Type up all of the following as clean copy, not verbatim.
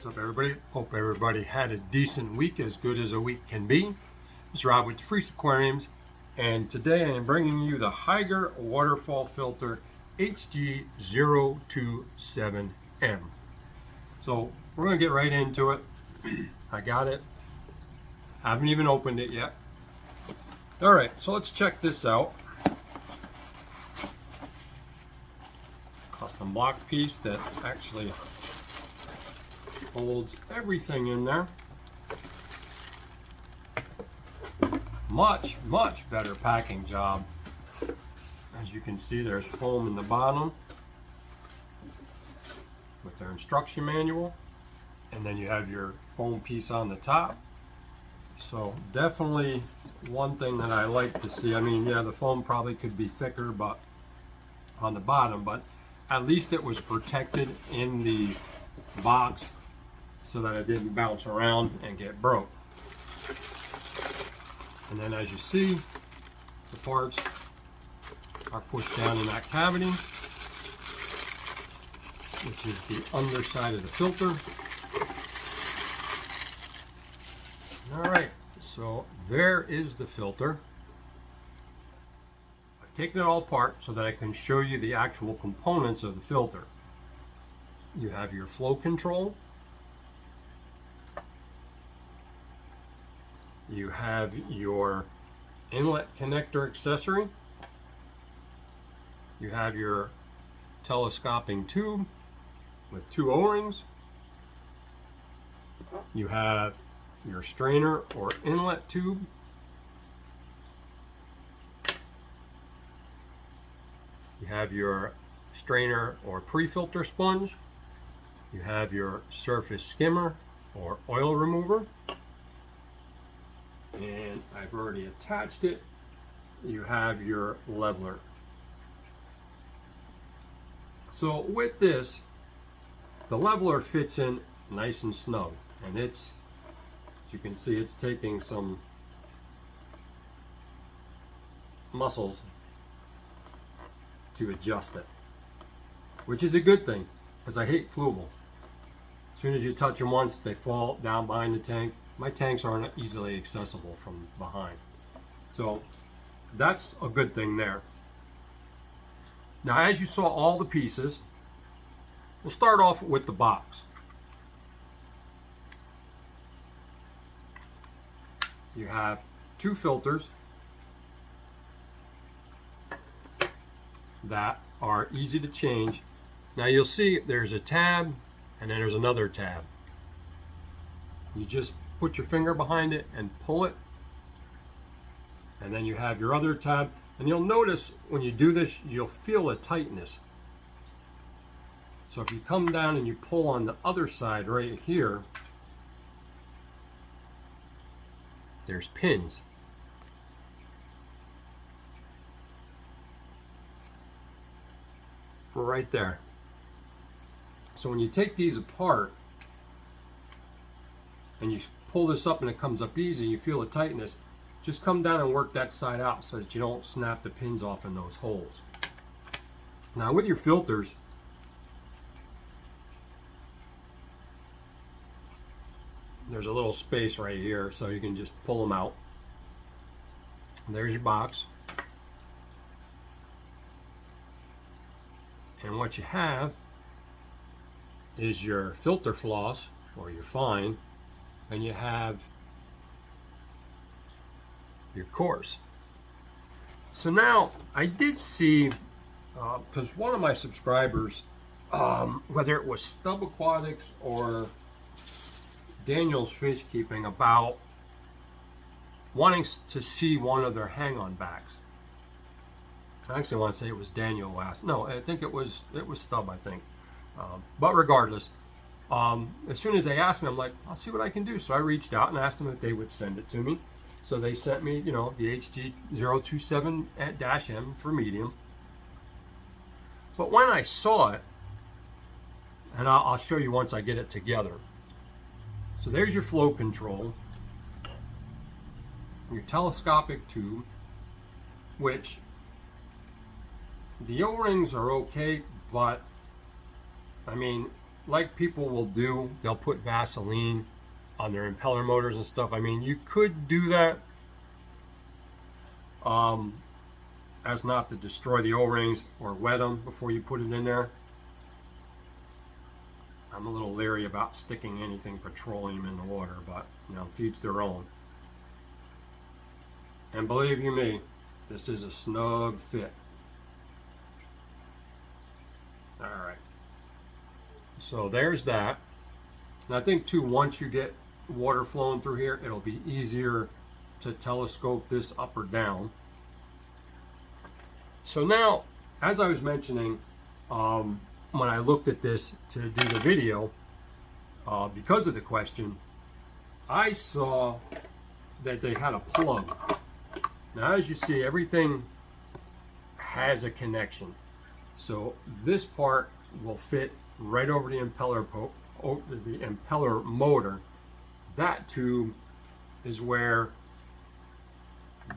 up, everybody? Hope everybody had a decent week, as good as a week can be. It's Rob with the Fresh Aquariums, and today I am bringing you the Hygger Waterfall Filter HG027-M. So we're going to get right into it. I got it. Haven't even opened it yet. Alright, so let's check this out. Custom block piece that actually holds everything in there. Much better packing job. As you can see, there's foam in the bottom with their instruction manual, and then you have your foam piece on the top. So definitely one thing that I like to see. I mean, yeah, the foam probably could be thicker but on the bottom, but at least it was protected in the box so that it didn't bounce around and get broke. And then as you see, the parts are pushed down in that cavity, which is the underside of the filter. Alright, so there is the filter. I've taken it all apart so that I can show you the actual components of the filter. You have your flow control. You have your inlet connector accessory. You have your telescoping tube with 2 O-rings. You have your strainer or inlet tube. You have your strainer or pre-filter sponge. You have your surface skimmer or oil remover. And I've already attached it. You have your leveler. So with this, the leveler fits in nice and snug, and it's, as you can see, it's taking some muscles to adjust it, which is a good thing, because I hate fluval. As soon as you touch them once, they fall down behind the tank. My tanks aren't easily accessible from behind. So that's a good thing there. Now, as you saw all the pieces, we'll start off with the box. You have 2 filters that are easy to change. Now you'll see there's a tab and then there's another tab. You just put your finger behind it and pull it, and then you have your other tab, and you'll notice when you do this you'll feel a tightness. So if you come down and you pull on the other side right here, there's pins. Right there. So when you take these apart and you pull this up and it comes up easy, you feel a tightness, just come down and work that side out so that you don't snap the pins off in those holes. Now with your filters, there's a little space right here, so you can just pull them out. There's your box. And what you have is your filter floss, or your fine, and you have your course. So now I did see, because one of my subscribers, whether it was Stub Aquatics or Daniel's Fish Keeping, about wanting to see one of their hang-on backs. I actually want to say it was Daniel who asked. No, I think it was Stub, I think. But regardless, as soon as they asked me, I'm like, I'll see what I can do. So I reached out and asked them if they would send it to me. So they sent me, you know, the HG027-M for medium. But when I saw it, and I'll show you once I get it together. So there's your flow control, your telescopic tube, which the O-rings are okay, but I mean, like people will do, they'll put Vaseline on their impeller motors and stuff. I mean, you could do that as not to destroy the O-rings or wet them before you put it in there. I'm a little leery about sticking anything petroleum in the water, but you know, to each their own. And believe you me, this is a snug fit. All right. So there's that. And I think too, once you get water flowing through here, it'll be easier to telescope this up or down. So now, as I was mentioning, when I looked at this to do the video, because of the question, I saw that they had a plug. Now, as you see, everything has a connection. So this part will fit right over the impeller motor. That tube is where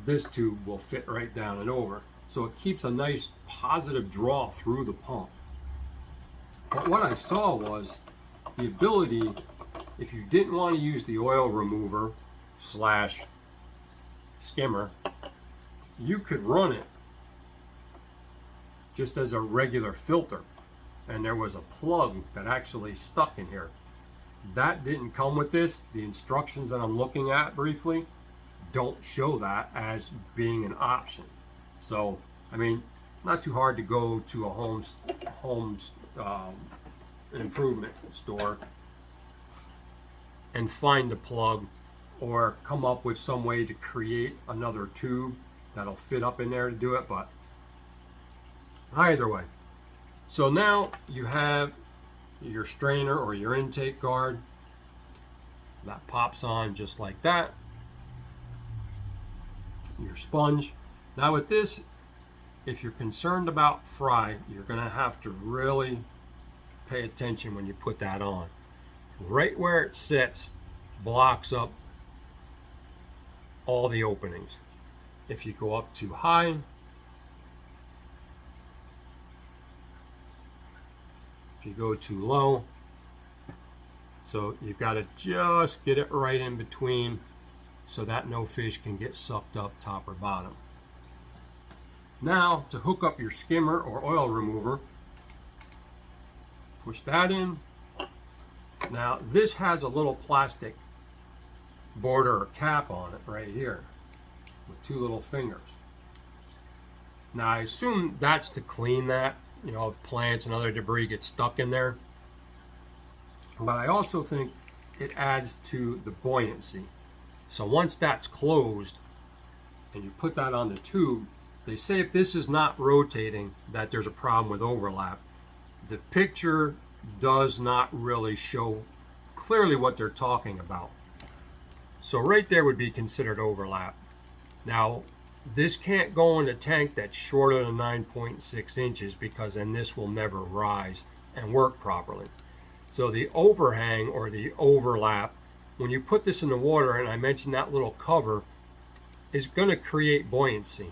this tube will fit right down and over. So it keeps a nice positive draw through the pump. But what I saw was the ability, if you didn't want to use the oil remover slash skimmer, you could run it just as a regular filter. And there was a plug that actually stuck in here. That didn't come with this. The instructions that I'm looking at briefly don't show that as being an option. So, I mean, not too hard to go to a home's improvement store and find the plug, or come up with some way to create another tube that'll fit up in there to do it. But either way, so now you have your strainer or your intake guard that pops on just like that. Your sponge. Now with this, if you're concerned about fry, you're going to have to really pay attention when you put that on. Right where it sits blocks up all the openings. If you go up too high, if you go too low, so you've got to just get it right in between so that no fish can get sucked up top or bottom. Now to hook up your skimmer or oil remover, push that in. Now this has a little plastic border or cap on it right here with two little fingers. Now I assume that's to clean that, you know, if plants and other debris get stuck in there. But I also think it adds to the buoyancy. So once that's closed and you put that on the tube, they say if this is not rotating that there's a problem with overlap. The picture does not really show clearly what they're talking about. So right there would be considered overlap. Now this can't go in a tank that's shorter than 9.6 inches, because then this will never rise and work properly. So the overhang or the overlap, when you put this in the water, and I mentioned that little cover, is going to create buoyancy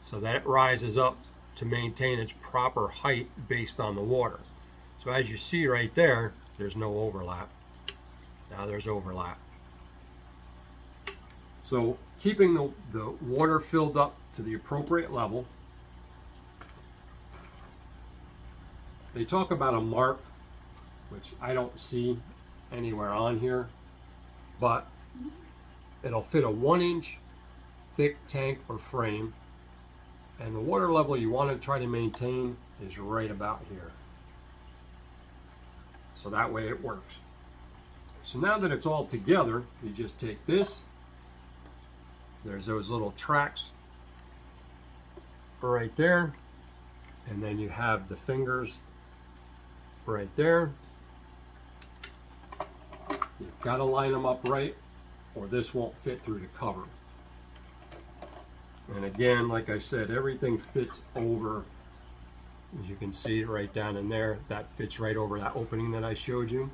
so that it rises up to maintain its proper height based on the water. So as you see right there, there's no overlap. Now there's overlap. So keeping the water filled up to the appropriate level. They talk about a mark, which I don't see anywhere on here, but it'll fit a 1-inch thick tank or frame, and the water level you want to try to maintain is right about here. So that way it works. So now that it's all together, you just take this, there's those little tracks right there, and then you have the fingers right there. You've got to line them up right, or this won't fit through the cover. And again, like I said, everything fits over. As you can see right down in there, that fits right over that opening that I showed you.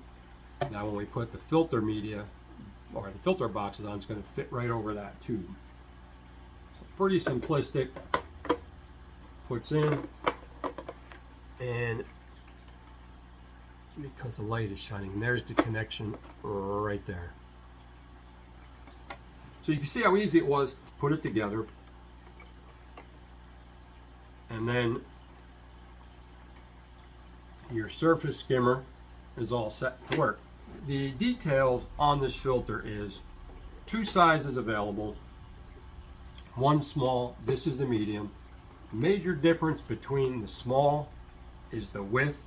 Now when we put the filter media or the filter boxes on, it's going to fit right over that tube. So pretty simplistic. Puts in, and because the light is shining. And there's the connection right there. So you can see how easy it was to put it together. And then your surface skimmer is all set to work. The details on this filter is 2 sizes available. One small, this is the medium. Major difference between the small is the width.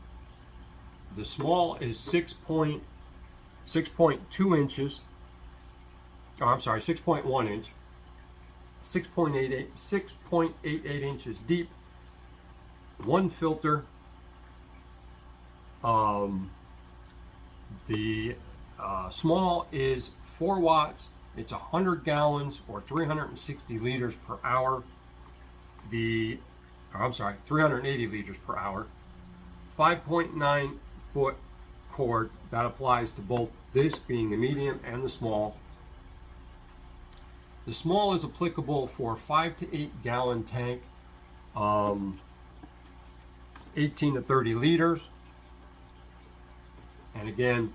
The small is 6.2 inches. Oh, I'm sorry, 6.1 inch. 6.88 inches deep. One filter. The small is 4 watts. It's 100 gallons or 360 liters per hour. 380 liters per hour. 5.9 foot cord that applies to both this being the medium and the small. The small is applicable for 5 to 8 gallon tank, 18 to 30 liters, and again,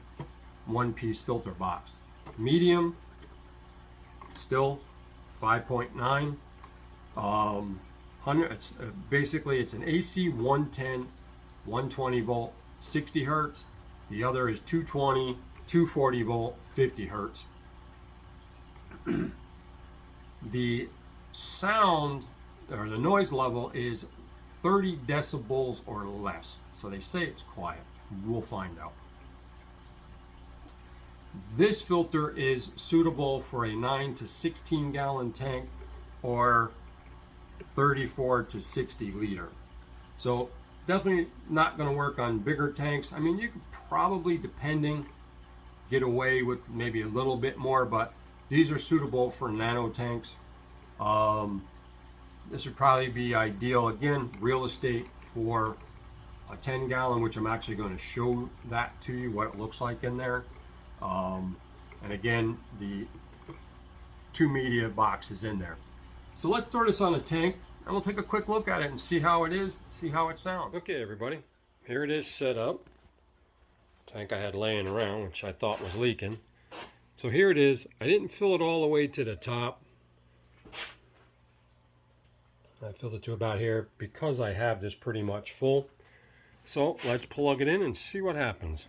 1-piece filter box. Medium, still 5.9. It's basically it's an AC 110, 120 volt, 60 hertz. The other is 220, 240 volt, 50 hertz. The sound or the noise level is 30 decibels or less. So they say it's quiet. We'll find out. This filter is suitable for a 9 to 16 gallon tank or 34 to 60 liter. So definitely not going to work on bigger tanks. I mean, you could probably, depending, get away with maybe a little bit more, but these are suitable for nano tanks. This would probably be ideal, again, real estate for a 10 gallon, which I'm actually going to show that to you, what it looks like in there. And again, the 2 media boxes in there. So let's throw this on a tank and we'll take a quick look at it and see how it is, see how it sounds. Okay, everybody, here it is set up. Tank I had laying around, which I thought was leaking. So here it is. I didn't fill it all the way to the top. I filled it to about here because I have this pretty much full. So let's plug it in and see what happens.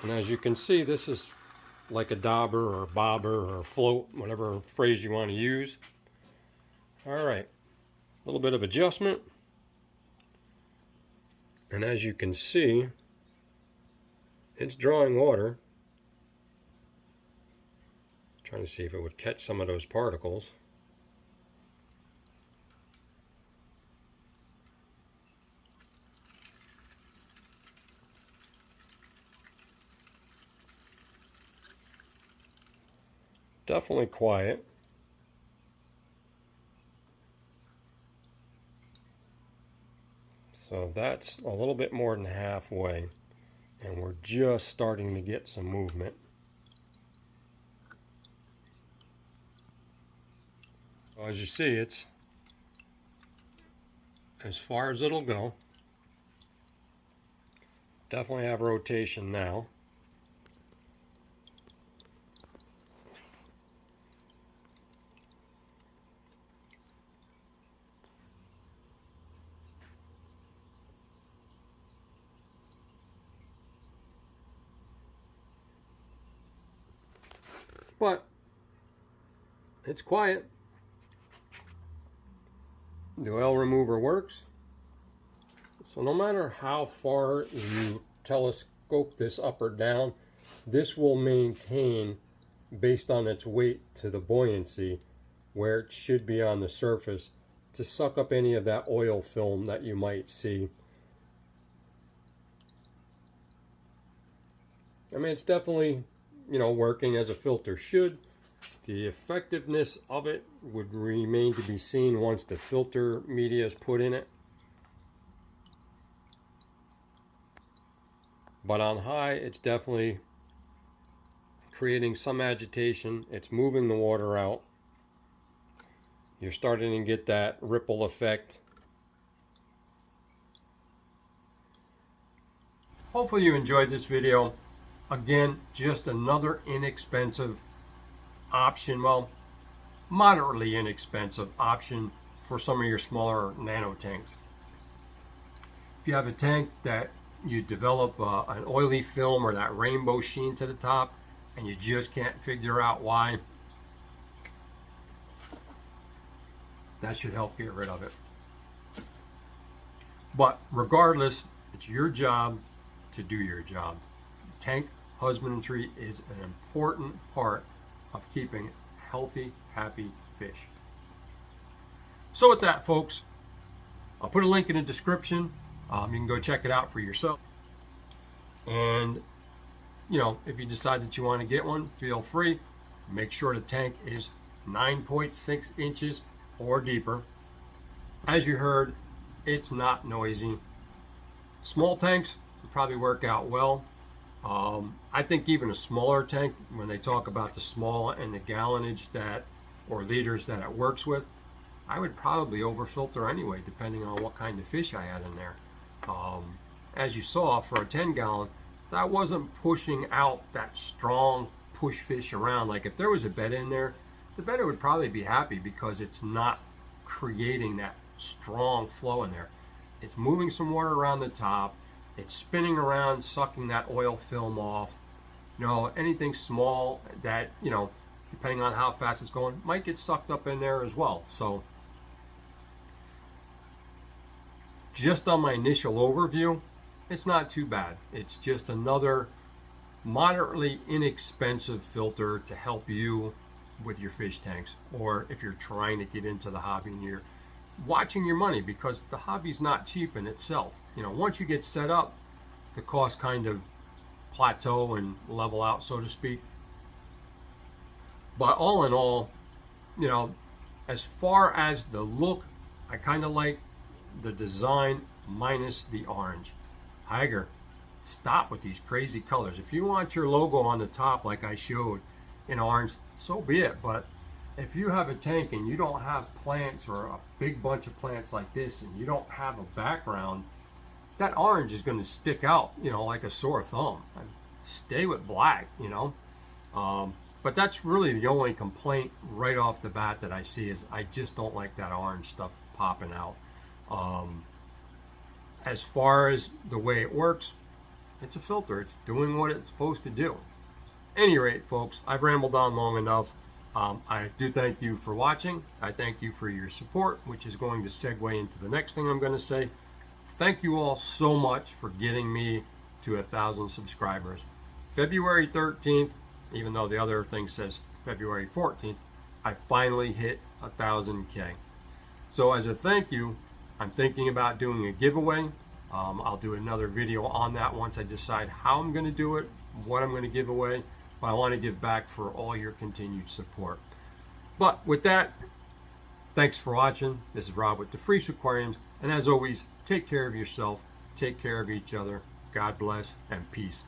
And as you can see, this is like a dauber or a bobber or a float, whatever phrase you want to use. All right, a little bit of adjustment. And as you can see, it's drawing water. Trying to see if it would catch some of those particles. Definitely quiet. So that's a little bit more than halfway, and we're just starting to get some movement. As you see, it's as far as it'll go. Definitely have rotation now. But it's quiet. The oil remover works. So no matter how far you telescope this up or down, this will maintain, based on its weight, to the buoyancy where it should be on the surface to suck up any of that oil film that you might see. I mean, it's definitely, you know, working as a filter should. The effectiveness of it would remain to be seen once the filter media is put in it. But on high, it's definitely creating some agitation. It's moving the water out. You're starting to get that ripple effect. Hopefully you enjoyed this video. Again, just another inexpensive option, well, moderately inexpensive option for some of your smaller nano tanks. If you have a tank that you develop an oily film or that rainbow sheen to the top and you just can't figure out why, that should help get rid of it. But regardless, it's your job to do your job. Tank husbandry is an important part of keeping healthy, happy fish. So with that, folks, I'll put a link in the description. You can go check it out for yourself. And, you know, if you decide that you want to get one, feel free. Make sure the tank is 9.6 inches or deeper. As you heard, it's not noisy. Small tanks will probably work out well. I think even a smaller tank, when they talk about the small and the gallonage that, or liters that it works with, I would probably overfilter anyway, depending on what kind of fish I had in there. As you saw, for a 10 gallon, that wasn't pushing out that strong push fish around. Like if there was a bed in there, the bedder would probably be happy because it's not creating that strong flow in there. It's moving some water around the top. It's spinning around, sucking that oil film off. You know, anything small that, you know, depending on how fast it's going, might get sucked up in there as well. So just on my initial overview, it's not too bad. It's just another moderately inexpensive filter to help you with your fish tanks, or if you're trying to get into the hobby and you're watching your money, because the hobby's not cheap in itself. You know, once you get set up, the costs kind of plateau and level out, so to speak. But all in all, you know, as far as the look, I kind of like the design minus the orange. Hygger, stop with these crazy colors. If you want your logo on the top like I showed in orange, so be it. But if you have a tank and you don't have plants or a big bunch of plants like this and you don't have a background, that orange is going to stick out, you know, like a sore thumb. Stay with black, you know. But that's really the only complaint right off the bat that I see, is I just don't like that orange stuff popping out. As far as the way it works, it's a filter. It's doing what it's supposed to do. At any rate, folks, I've rambled on long enough. I do thank you for watching. I thank you for your support, which is going to segue into the next thing I'm going to say. Thank you all so much for getting me to 1,000 subscribers. February 13th, even though the other thing says February 14th, I finally hit 1,000K. So as a thank you, I'm thinking about doing a giveaway. I'll do another video on that once I decide how I'm going to do it, what I'm going to give away. But I want to give back for all your continued support. But with that, thanks for watching. This is Rob with the Fresh Aquariums. And as always, take care of yourself, take care of each other. God bless and peace.